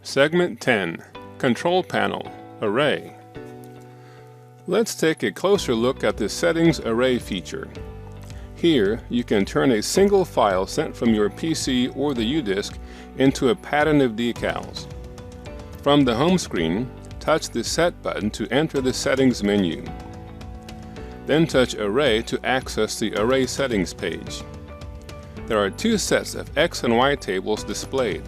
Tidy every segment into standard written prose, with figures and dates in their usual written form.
Segment 10. Control Panel, Array. Let's take a closer look at the Settings Array feature. Here, you can turn a single file sent from your PC or the U-disk into a pattern of decals. From the home screen, touch the Set button to enter the Settings menu. Then touch Array to access the Array Settings page. There are two sets of X and Y tables displayed.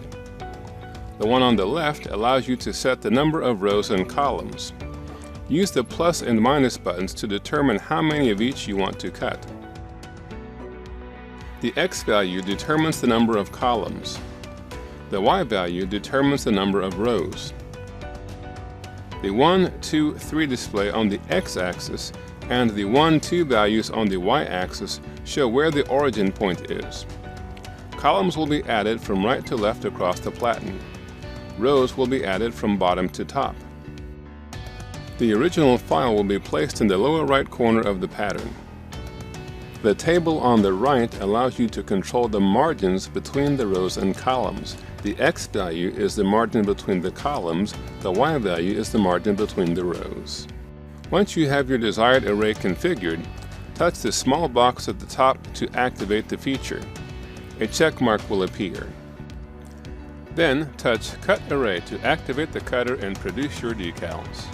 The one on the left allows you to set the number of rows and columns. Use the plus and minus buttons to determine how many of each you want to cut. The X value determines the number of columns. The Y value determines the number of rows. The 1, 2, 3 display on the X-axis and the 1, 2 values on the Y-axis show where the origin point is. Columns will be added from right to left across the platen. Rows will be added from bottom to top. The original file will be placed in the lower right corner of the pattern. The table on the right allows you to control the margins between the rows and columns. The X value is the margin between the columns, the Y value is the margin between the rows. Once you have your desired array configured, touch the small box at the top to activate the feature. A check mark will appear. Then touch Cut Array to activate the cutter and produce your decals.